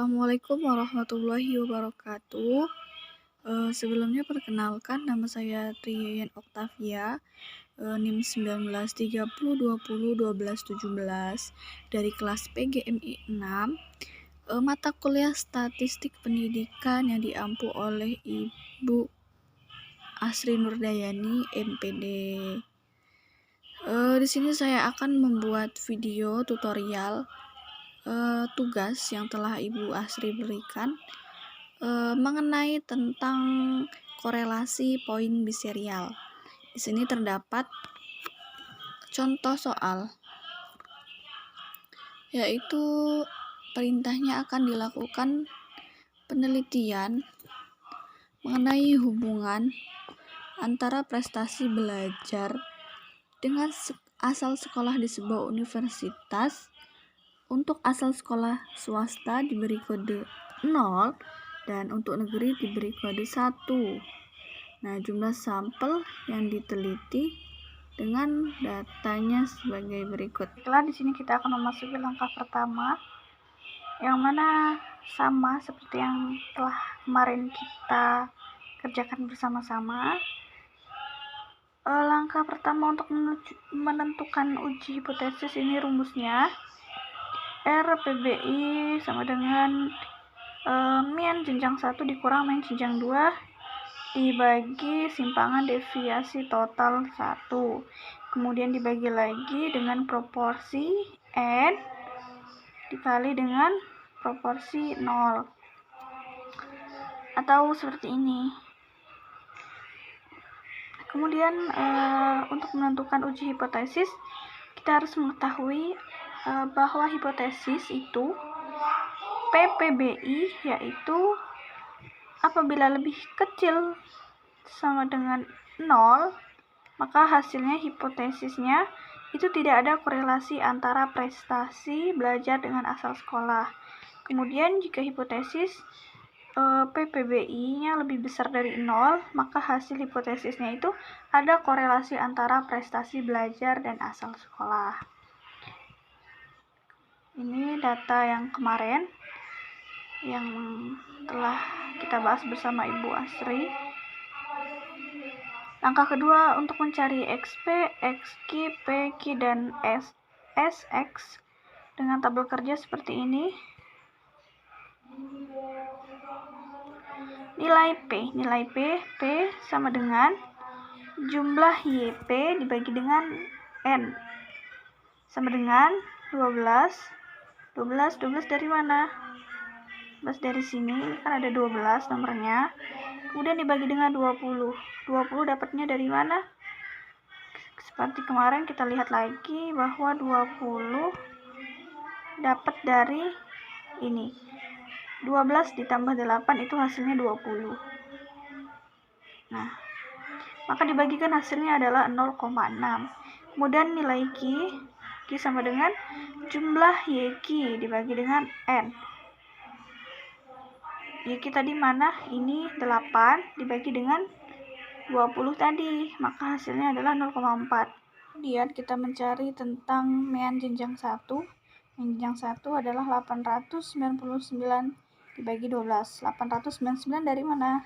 Assalamualaikum warahmatullahi wabarakatuh. Sebelumnya perkenalkan, nama saya Triyen Oktavia, NIM 1930201217 dari kelas PGMI 6. Mata kuliah Statistik Pendidikan yang diampu oleh Ibu Asri Nurdayani, MPD. Di sini saya akan membuat video tutorial tugas yang telah Ibu Asri berikan mengenai tentang korelasi poin biserial. Di sini terdapat contoh soal, yaitu perintahnya akan dilakukan penelitian mengenai hubungan antara prestasi belajar dengan asal sekolah di sebuah universitas. Untuk asal sekolah swasta diberi kode 0 dan untuk negeri diberi kode 1. Nah, jumlah sampel yang diteliti dengan datanya sebagai berikut. Setelah di sini kita akan memasuki langkah pertama, yang mana sama seperti yang telah kemarin kita kerjakan bersama-sama. Langkah pertama untuk menentukan uji hipotesis, ini rumusnya RPBI sama dengan min jenjang 1 dikurang min jenjang 2 dibagi simpangan deviasi total 1, kemudian dibagi lagi dengan proporsi N dikali dengan proporsi 0, atau seperti ini. Kemudian untuk menentukan uji hipotesis, kita harus mengetahui bahwa hipotesis itu PPBI, yaitu apabila lebih kecil sama dengan 0, maka hasilnya hipotesisnya itu tidak ada korelasi antara prestasi belajar dengan asal sekolah. Kemudian jika hipotesis PPBI-nya lebih besar dari 0, maka hasil hipotesisnya itu ada korelasi antara prestasi belajar dan asal sekolah. Ini data yang kemarin yang telah kita bahas bersama Ibu Asri. Langkah kedua untuk mencari XP, XQ, PQ, dan SX dengan tabel kerja seperti ini. Nilai P sama dengan jumlah YP dibagi dengan N sama dengan 12 dari mana? 12 dari sini, kan ada 12 nomornya. Kemudian dibagi dengan 20 dapatnya dari mana? Seperti kemarin kita lihat lagi bahwa 20 dapat dari ini. 12 ditambah 8 itu hasilnya 20. Nah, maka dibagikan hasilnya adalah 0,6. Kemudian nilai Q sama dengan jumlah YQ dibagi dengan N. YQ tadi mana? Ini 8 dibagi dengan 20 tadi, maka hasilnya adalah 0,4. Kemudian kita mencari tentang min jenjang 1. Min jenjang 1 adalah 899 dibagi 12. 899 dari mana?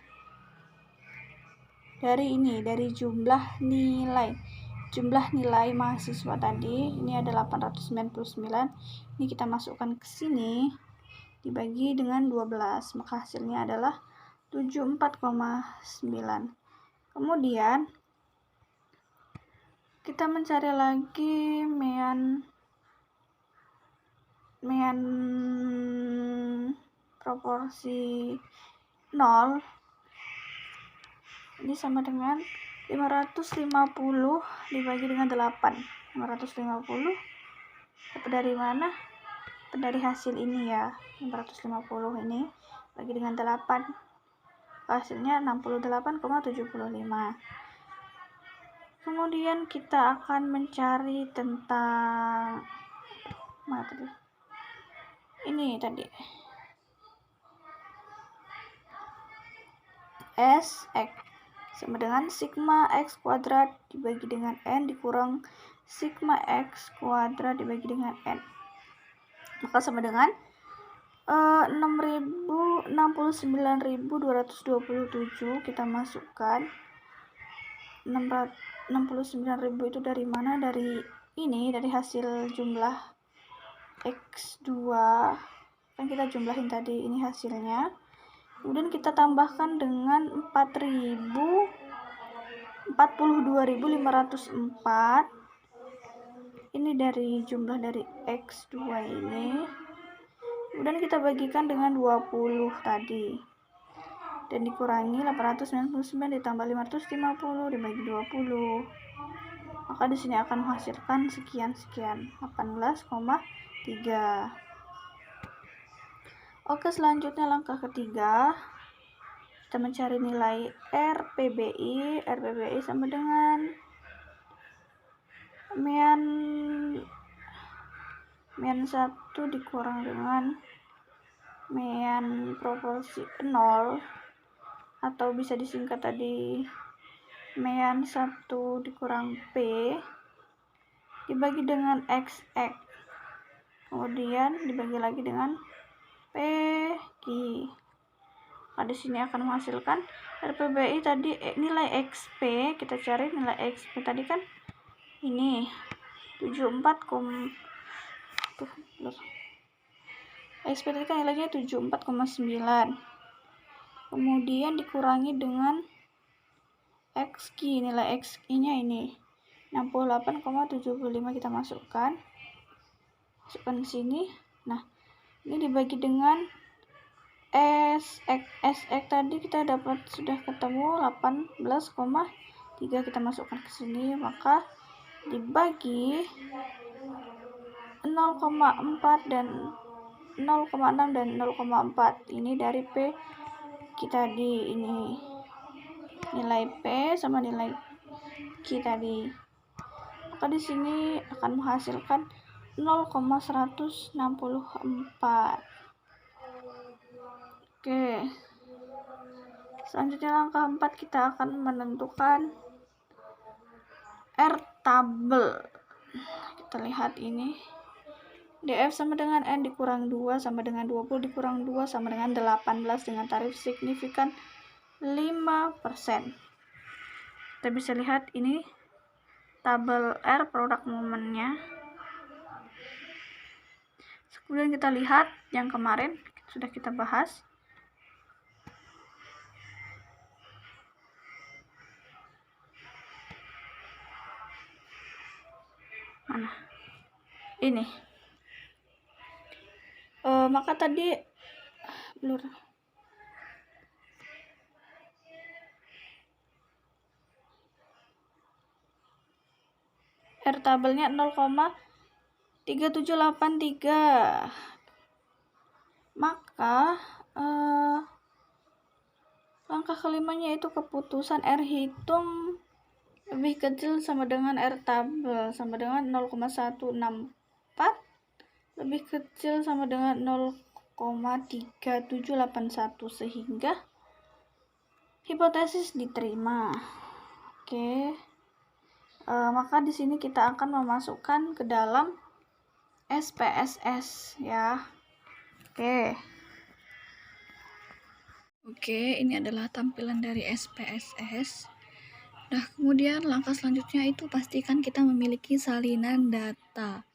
Dari ini, dari jumlah nilai mahasiswa tadi. Ini ada 899. Ini kita masukkan ke sini dibagi dengan 12, maka hasilnya adalah 74,9. Kemudian kita mencari lagi min proporsi 0. Ini sama dengan 550 dibagi dengan 8. 550 dapat dari mana? Dapat dari hasil ini ya. 550 ini bagi dengan 8. Hasilnya 68,75. Kemudian kita akan mencari tentang mana tadi? Ini tadi. SX sama dengan sigma X kuadrat dibagi dengan N dikurang sigma X kuadrat dibagi dengan N. Maka sama dengan 69.227 kita masukkan. 69.000 itu dari mana? Dari ini, dari hasil jumlah X2 kan kita jumlahin tadi, ini hasilnya. Kemudian kita tambahkan dengan 42.504. Ini dari jumlah dari X2 ini. Kemudian kita bagikan dengan 20 tadi. Dan dikurangi 899 ditambah 550 dibagi 20. Maka di sini akan menghasilkan sekian 18,3. Oke, selanjutnya langkah ketiga. Kita mencari nilai RPBI. RPBI sama dengan mean 1 dikurang dengan mean proporsi 0, atau bisa disingkat tadi mean 1 dikurang P dibagi dengan XX, kemudian dibagi lagi dengan PQ. Nah, di sini akan menghasilkan RPBI tadi nilai XP. Kita cari nilai XP tadi kan ini 74, XP tadi kan nilainya 74,9. Kemudian dikurangi dengan XQ, nilai XQ-nya ini 68,75 kita masukkan ke sini. Nah, ini dibagi dengan SX tadi kita dapat sudah ketemu 18,3 kita masukkan ke sini, maka dibagi 0,4 dan 0,6 dan 0,4. Ini dari P kita di ini nilai P sama nilai Q tadi. Maka di sini akan menghasilkan 0,164. Oke. Selanjutnya langkah 4 kita akan menentukan R tabel. Kita lihat ini. DF sama dengan N dikurang 2 sama dengan 20 dikurang 2 sama dengan 18 dengan tarif signifikan 5%. Kita bisa lihat ini tabel R produk momennya. Kemudian kita lihat yang kemarin sudah kita bahas. Mana? Ini. Maka tadi blur. R tabelnya 0,3783. Maka langkah kelimanya itu keputusan R hitung lebih kecil sama dengan R tabel sama dengan 0,164, lebih kecil sama dengan 0,3781, sehingga hipotesis diterima. Oke. Maka di sini kita akan memasukkan ke dalam SPSS ya. Oke, ini adalah tampilan dari SPSS. Nah, kemudian langkah selanjutnya itu pastikan kita memiliki salinan data.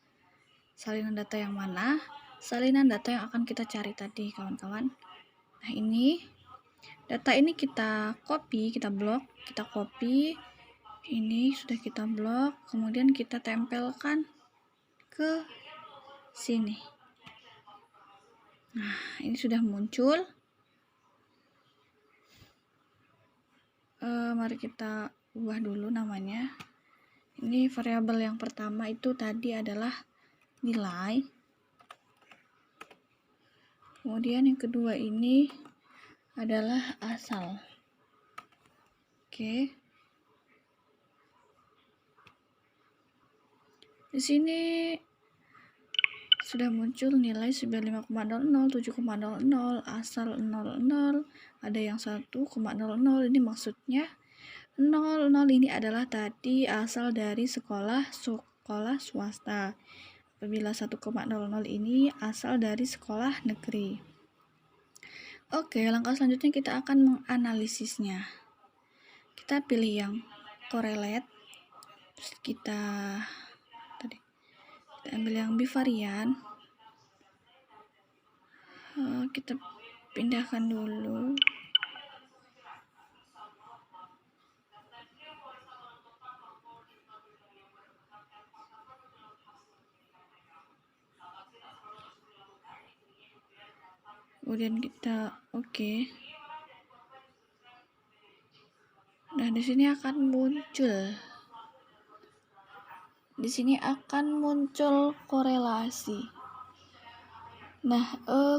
Salinan data yang mana? Salinan data yang akan kita cari tadi, kawan-kawan. Nah, ini data ini kita copy, kita blok, kita copy. Ini sudah kita blok, kemudian kita tempelkan ke sini. Nah, ini sudah muncul. Mari kita ubah dulu namanya. Ini variabel yang pertama itu tadi adalah nilai. Kemudian yang kedua ini adalah asal. Oke. Di sini sudah muncul nilai 95,00, 7,00, asal 00, ada yang 1,00. Ini maksudnya 00 ini adalah tadi asal dari sekolah swasta. apabila 1,00 ini asal dari sekolah negeri. Oke, langkah selanjutnya kita akan menganalisisnya. Kita pilih yang correlate, terus kita ambil yang bivarian. Kita pindahkan dulu. Kemudian kita oke. Nah, di sini akan muncul korelasi. Nah,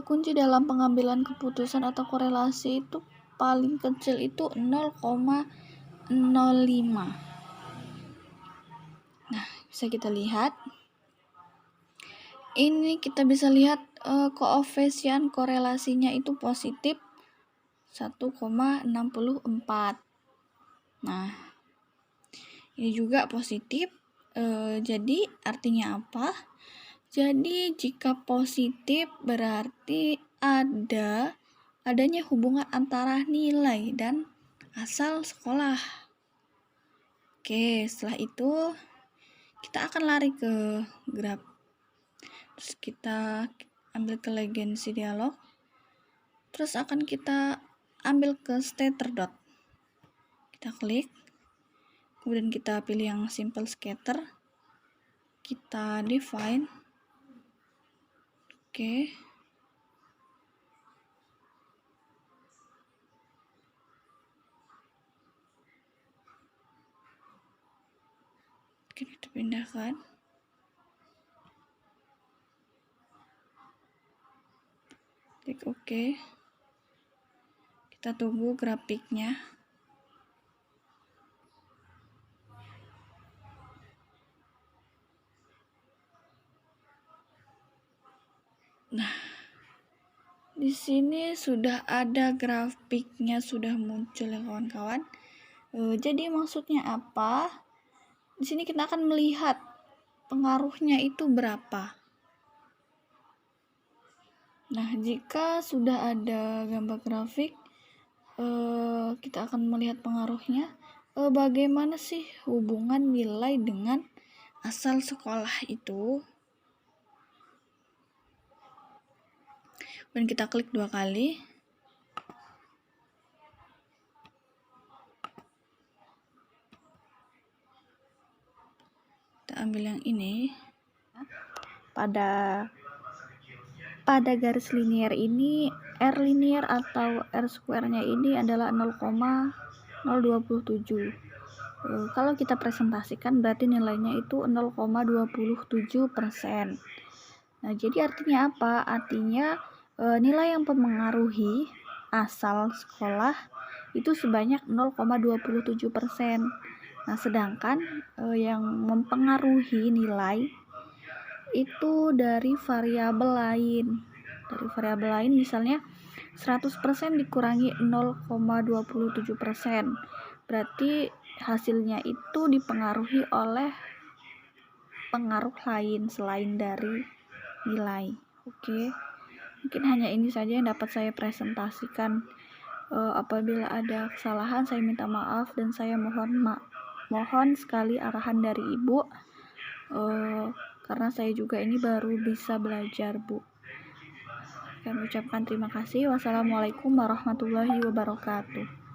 kunci dalam pengambilan keputusan atau korelasi itu paling kecil itu 0,05. Nah, bisa kita lihat. Ini kita bisa lihat koefisien korelasinya itu positif 1,64. Nah, ini juga positif. Jadi artinya apa? Jadi jika positif berarti adanya hubungan antara nilai dan asal sekolah. Oke, setelah itu kita akan lari ke graf. Terus kita ambil ke legensi dialog. Terus akan kita ambil ke scatter dot. Kita klik. Kemudian kita pilih yang simple scatter. Kita define. Oke. Kita pindahkan. Klik OK. Kita tunggu grafiknya. Nah, di sini sudah ada grafiknya, sudah muncul ya kawan-kawan. Jadi maksudnya apa? Di sini kita akan melihat pengaruhnya itu berapa. Nah, jika sudah ada gambar grafik, kita akan melihat pengaruhnya. Bagaimana sih hubungan nilai dengan asal sekolah itu? Dan kita klik 2 kali. Kita ambil yang ini. Pada garis linier ini, R linier atau R square-nya ini adalah 0,027. Kalau kita presentasikan berarti nilainya itu 0,27%. Nah, jadi artinya apa? Artinya nilai yang mempengaruhi asal sekolah itu sebanyak 0,27%. Nah, sedangkan yang mempengaruhi nilai itu dari variabel lain. Dari variabel lain misalnya 100% dikurangi 0,27%. Berarti hasilnya itu dipengaruhi oleh pengaruh lain selain dari nilai. Oke. Mungkin hanya ini saja yang dapat saya presentasikan. Apabila ada kesalahan saya minta maaf dan saya mohon sekali arahan dari Ibu. Karena saya juga ini baru bisa belajar, Bu. Kami ucapkan terima kasih. Wassalamualaikum warahmatullahi wabarakatuh.